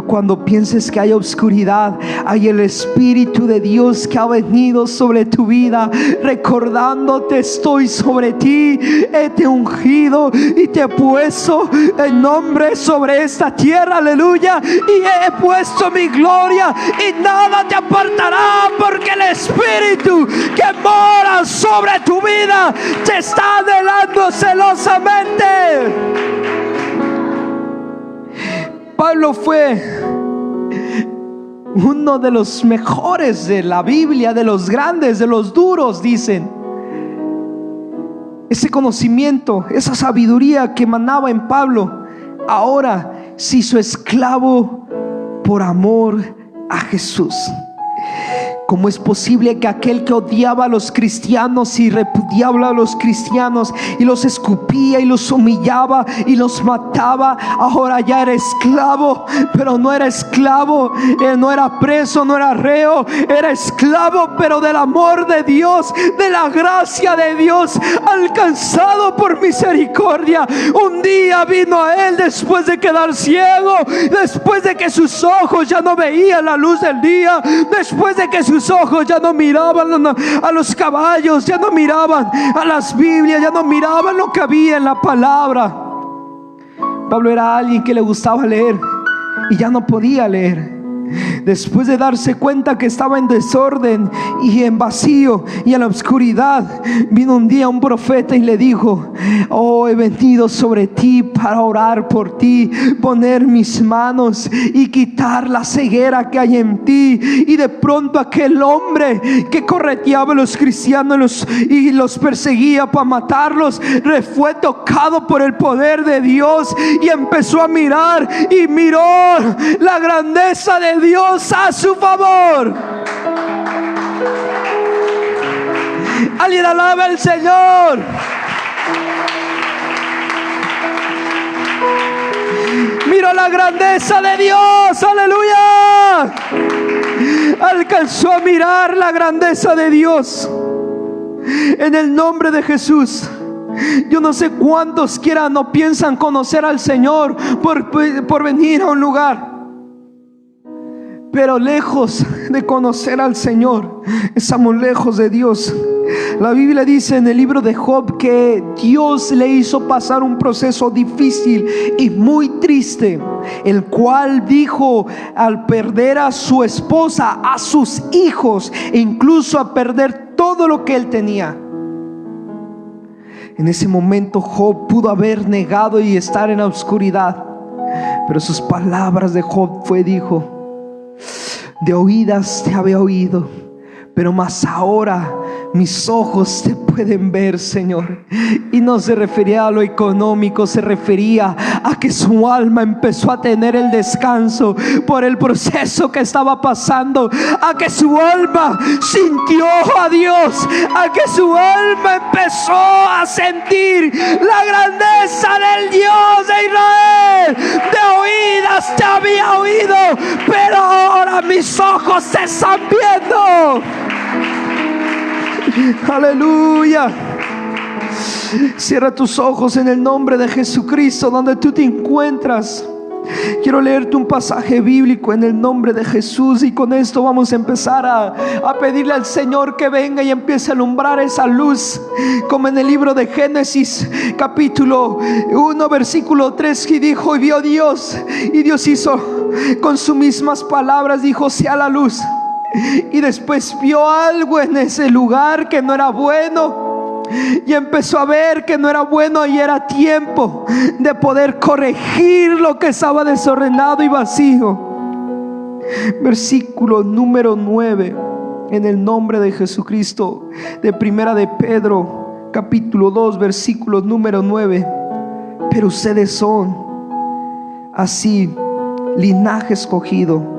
cuando pienses que hay oscuridad, hay el Espíritu de Dios que ha venido sobre tu vida, recordándote: estoy sobre ti, te he ungido y te he puesto el nombre sobre esta tierra. Aleluya. Y he puesto mi gloria y nada te apartará, porque el Espíritu que mora sobre tu vida te está anhelando celosamente. Pablo fue uno de los mejores de la Biblia, de los grandes, de los duros, dicen. Ese conocimiento, esa sabiduría que emanaba en Pablo, ahora se hizo esclavo por amor a Jesús. ¿Cómo es posible que aquel que odiaba a los cristianos y repudiaba a los cristianos y los escupía y los humillaba y los mataba, ahora ya era esclavo? Pero no era esclavo, no era preso, no era reo, era esclavo, pero del amor de Dios, de la gracia de Dios, alcanzado por misericordia. Un día vino a él después de quedar ciego, después de que sus ojos ya no veían la luz del día, después de que sus ojos ya no miraban a los caballos, ya no miraban a las Biblias, ya no miraban lo que había en la palabra. Pablo era alguien que le gustaba leer y ya no podía leer. Después de darse cuenta que estaba en desorden y en vacío y en la oscuridad, vino un día un profeta y le dijo: oh, he venido sobre ti para orar por ti, poner mis manos y quitar la ceguera que hay en ti. Y de pronto aquel hombre que correteaba a los cristianos y los perseguía para matarlos, fue tocado por el poder de Dios y empezó a mirar, y miró la grandeza de Dios a su favor. Alguien alaba al Señor. Mira la grandeza de Dios. Aleluya. Alcanzó a mirar la grandeza de Dios. En el nombre de Jesús. Yo no sé cuántos quieran o piensan conocer al Señor por venir a un lugar. Pero lejos de conocer al Señor, estamos lejos de Dios. La Biblia dice en el libro de Job que Dios le hizo pasar un proceso difícil y muy triste, el cual dijo al perder a su esposa, a sus hijos e incluso a perder todo lo que él tenía. En ese momento Job pudo haber negado y estar en la oscuridad, pero sus palabras de Job dijo: de oídas te había oído, pero más ahora mis ojos te pueden ver, Señor. Y no se refería a lo económico, se refería a que su alma empezó a tener el descanso por el proceso que estaba pasando, a que su alma sintió a Dios, a que su alma empezó a sentir la grandeza del Dios de Israel. De oídas te había oído, pero ahora mis ojos te están viendo. Aleluya. Cierra tus ojos en el nombre de Jesucristo donde tú te encuentras. Quiero leerte un pasaje bíblico en el nombre de Jesús, y con esto vamos a empezar a pedirle al Señor que venga y empiece a alumbrar esa luz, como en el libro de Génesis capítulo 1 versículo 3, que dijo: y vio Dios, y Dios hizo con sus mismas palabras, dijo: sea la luz. Y después vio algo en ese lugar que no era bueno, y empezó a ver que no era bueno, y era tiempo de poder corregir lo que estaba desordenado y vacío. Versículo número 9, en el nombre de Jesucristo, de Primera de Pedro capítulo 2 versículo número 9. Pero ustedes son así, linaje escogido,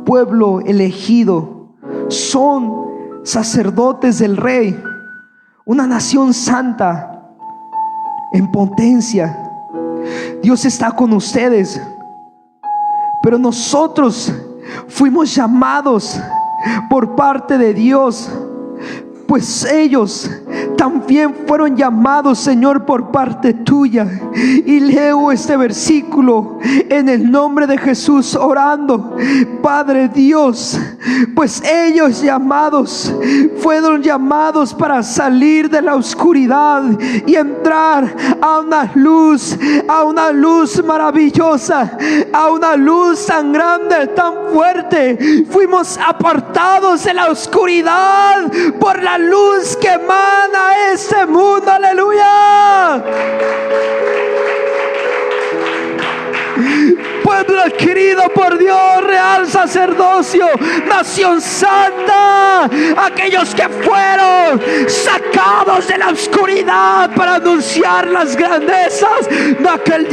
pueblo elegido, son sacerdotes del Rey, una nación santa en potencia. Dios está con ustedes, pero nosotros fuimos llamados por parte de Dios, pues ellos también fueron llamados, Señor, por parte tuya. Y leo este versículo en el nombre de Jesús, orando: Padre Dios, pues ellos fueron llamados para salir de la oscuridad y entrar a una luz maravillosa, a una luz tan grande, tan fuerte. Fuimos apartados de la oscuridad por la luz que emana este mundo. Aleluya. Pueblo adquirido por Dios, real sacerdocio, nación santa, aquellos que fueron sacados de la oscuridad para anunciar las grandezas de aquel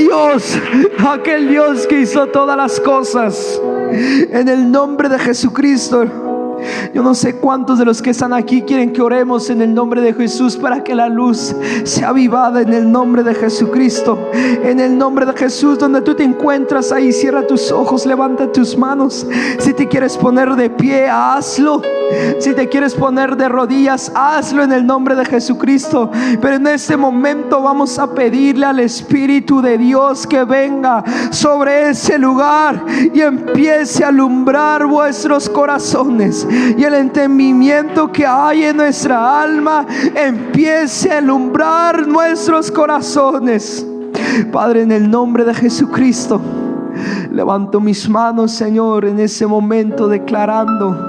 Dios que hizo todas las cosas. En el nombre de Jesucristo. Yo no sé cuántos de los que están aquí quieren que oremos en el nombre de Jesús para que la luz sea avivada en el nombre de Jesucristo. En el nombre de Jesús, donde tú te encuentras ahí, cierra tus ojos, levanta tus manos. Si te quieres poner de pie, hazlo. Si te quieres poner de rodillas, hazlo en el nombre de Jesucristo. Pero en este momento vamos a pedirle al Espíritu de Dios que venga sobre ese lugar y empiece a alumbrar vuestros corazones, y el entendimiento que hay en nuestra alma empiece a alumbrar nuestros corazones. Padre, en el nombre de Jesucristo, levanto mis manos, Señor, en ese momento, declarando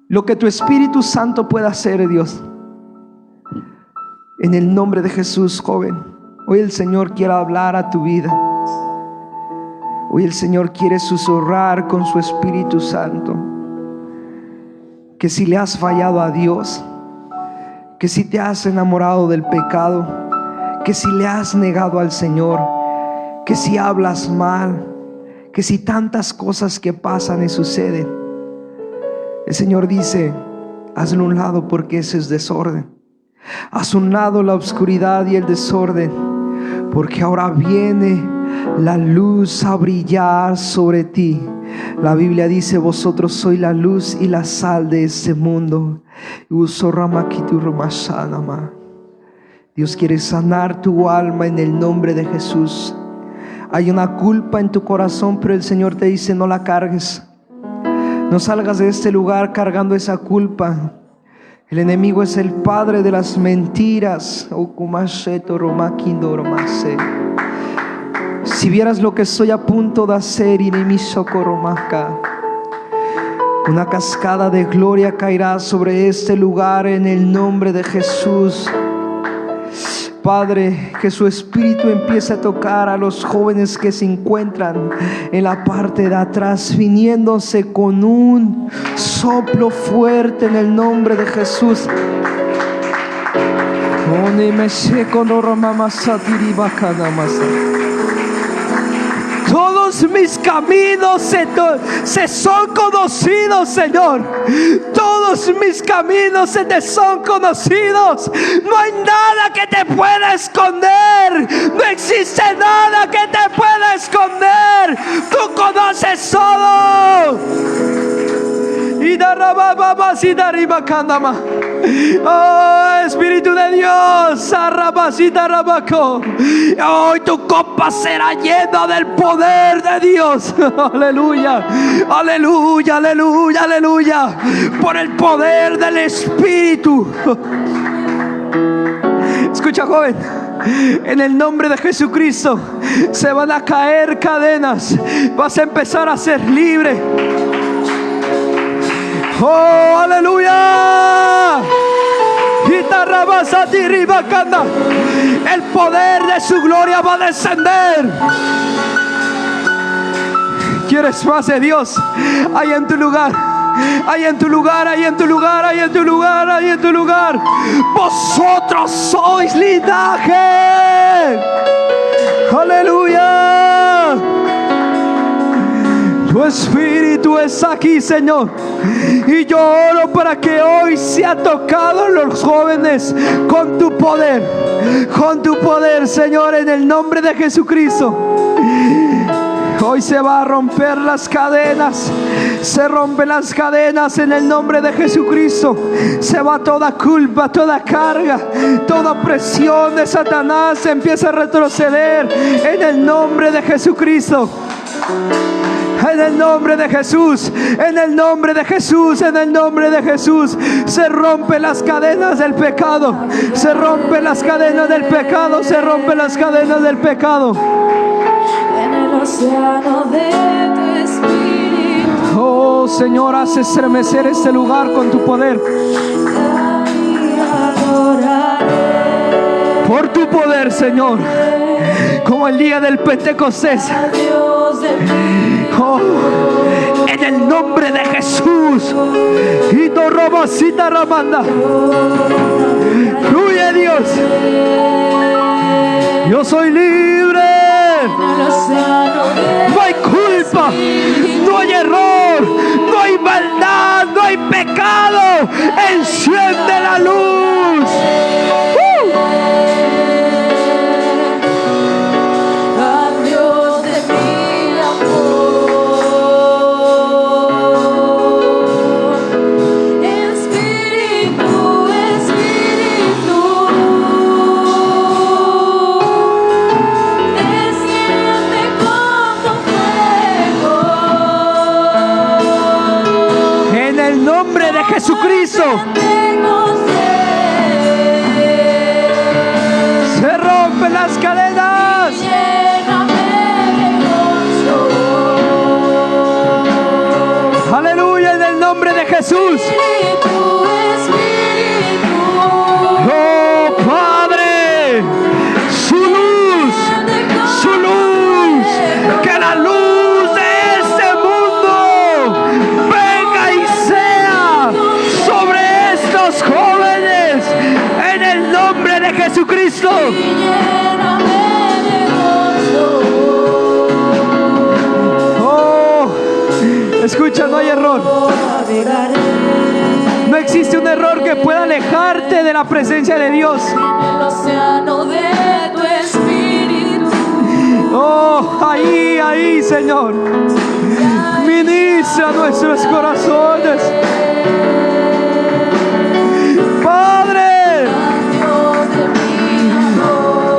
lo que tu Espíritu Santo pueda hacer, Dios. En el nombre de Jesús, joven, hoy el Señor quiere hablar a tu vida. Hoy el Señor quiere susurrar con su Espíritu Santo que si le has fallado a Dios, que si te has enamorado del pecado, que si le has negado al Señor, que si hablas mal, que si tantas cosas que pasan y suceden, el Señor dice: hazlo a un lado, porque ese es desorden. Haz a un lado la oscuridad y el desorden, porque ahora viene la luz a brillar sobre ti. La Biblia dice: vosotros sois la luz y la sal de este mundo. Dios quiere sanar tu alma en el nombre de Jesús. Hay una culpa en tu corazón, pero el Señor te dice: no la cargues. No salgas de este lugar cargando esa culpa. El enemigo es el padre de las mentiras. Si vieras lo que estoy a punto de hacer, una cascada de gloria caerá sobre este lugar en el nombre de Jesús. Padre, que su espíritu empiece a tocar a los jóvenes que se encuentran en la parte de atrás, viniéndose con un soplo fuerte en el nombre de Jesús. Todos mis caminos se son conocidos, Señor. Todos mis caminos se te son conocidos. No hay nada que te pueda esconder. No existe nada que te pueda esconder. Tú conoces todo. Oh, Espíritu de Dios, hoy tu copa será llena del poder de Dios. Aleluya, aleluya, aleluya, aleluya. Por el poder del Espíritu. Escucha, joven. En el nombre de Jesucristo se van a caer cadenas. Vas a empezar a ser libre. Oh, aleluya. El poder de su gloria va a descender. ¿Quieres más de Dios? Ahí en tu lugar. Ahí en tu lugar, ahí en tu lugar, ahí en tu lugar, ahí en tu lugar. Vosotros sois linaje. Aleluya. Tu espíritu está aquí, Señor. Y yo oro para que hoy sea tocado los jóvenes con tu poder. Con tu poder, Señor, en el nombre de Jesucristo. Hoy se va a romper las cadenas. Se rompen las cadenas en el nombre de Jesucristo. Se va toda culpa, toda carga, toda presión de Satanás. Se empieza a retroceder en el nombre de Jesucristo. En el nombre de Jesús, en el nombre de Jesús, en el nombre de Jesús. Se rompen las cadenas del pecado. Se rompen las cadenas del pecado. Se rompen las cadenas del pecado. En el océano de tu espíritu. Oh, Señor, haz estremecer este lugar con tu poder. Por tu poder, Señor. Como el día del Pentecostés. Oh, en el nombre de Jesús. Y tu robacita ramanda. Fluye, Dios. Yo soy libre. No hay culpa, no hay error, no hay maldad, no hay pecado. Enciende la luz. Jesucristo. Se rompen las cadenas. Aleluya, en el nombre de Jesús. Oh, Padre, su luz, que la luz de este mundo venga y sea sobre estos jóvenes en el nombre de Jesucristo. Oh, escucha, no hay error. No existe un error que pueda alejarte de la presencia de Dios. El océano de tu espíritu. Oh, ahí, Señor. Ministra nuestros corazones. Padre,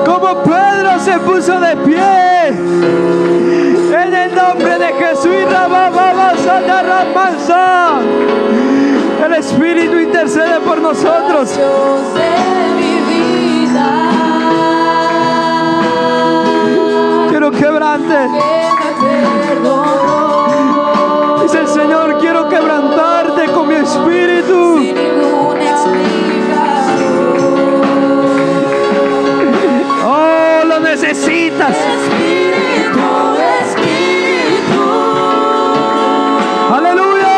como Pedro se puso de pie En el nombre de Jesús. El Espíritu intercede por nosotros. Dios de mi vida, Quiero quebrante. que me perdonó Dice el Señor, quiero quebrantarte con mi espíritu. sin ninguna explicación. Oh, lo necesitas. Espíritu, Espíritu, Aleluya.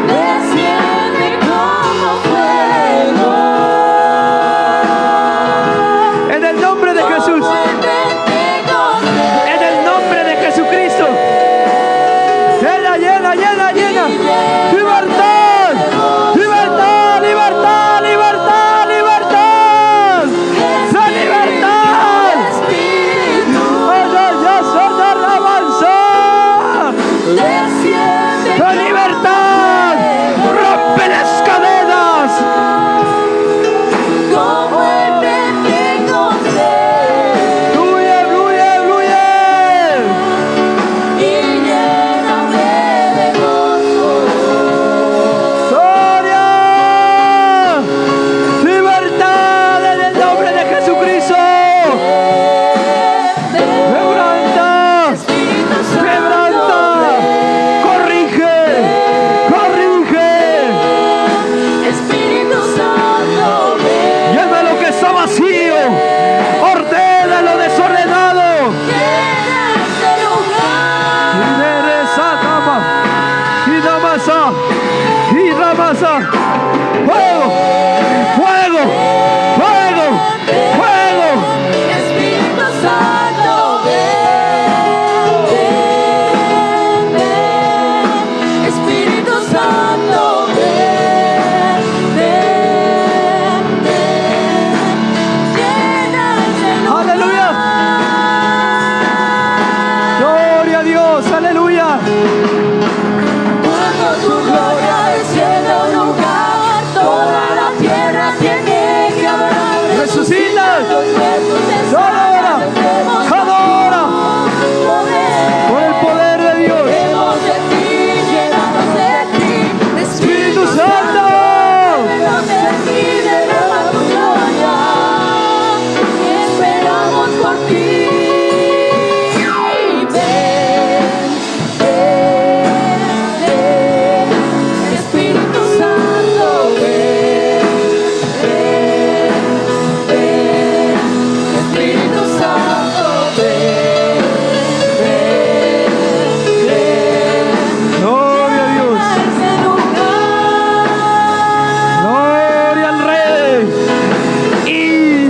desciende como fuego. En el nombre de Jesús. En el nombre de Jesucristo. Llena, llena, llena, llena. Libertad. Libertad, libertad, libertad, libertad. La libertad. Ya son alabanza. La libertad. Rompe las cadenas. Como el Pentecostés, Fluye, fluye, fluye. y lléname de gozo. Gloria. Libertad en el nombre de Jesucristo. Quebranta. Quebranta. Corrige. Corrige. Espíritu Santo, ven, Llena lo que está vacío. Ordena lo desordenado. llena este lugar. Y Ramasa. Fuego. Fuego. Fuego. Fuego. Espíritu Santo, ven, ven, ven. Espíritu Santo, ven, ven, ven. Llena este lugar. Aleluya. Gloria a Dios. Aleluya. Cuando tu gloria desciende a un lugar, toda la tierra tiene que adorar. Resucita. Los muertos se Adora. sanan, vemos Adora. Por el poder de Dios. Vemos de ti, llenamos de ti, Espíritu Santo. Vemos de ti, derrama tu gloria. Esperamos por ti. Ven, ven, Espíritu Santo, ven, ven, Espíritu Santo, ven, Gloria a Dios. ese lugar. Gloria al Rey. Y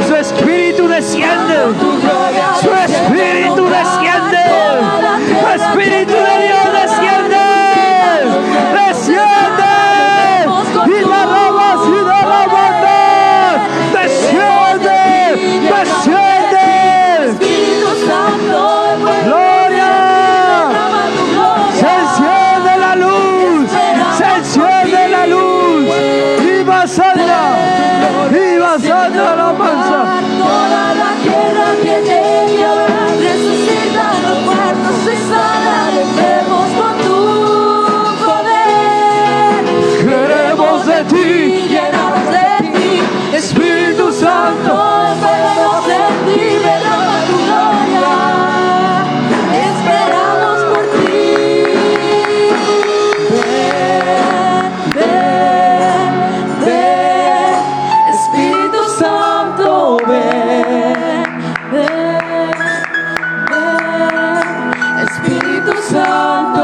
su espíritu desciende. Su espíritu desciende. Su espíritu de Dios desciende. Desciende. Y la ramas y la lavanda. Desciende. Desciende. Espíritu Santo, Gloria. Se enciende la luz. Se enciende la luz. Y vas allá. Y vas allá la mansa. toda la tierra tiene que adorar. Resucita los muertos, se sanan enfermos con tu poder. Queremos de ti.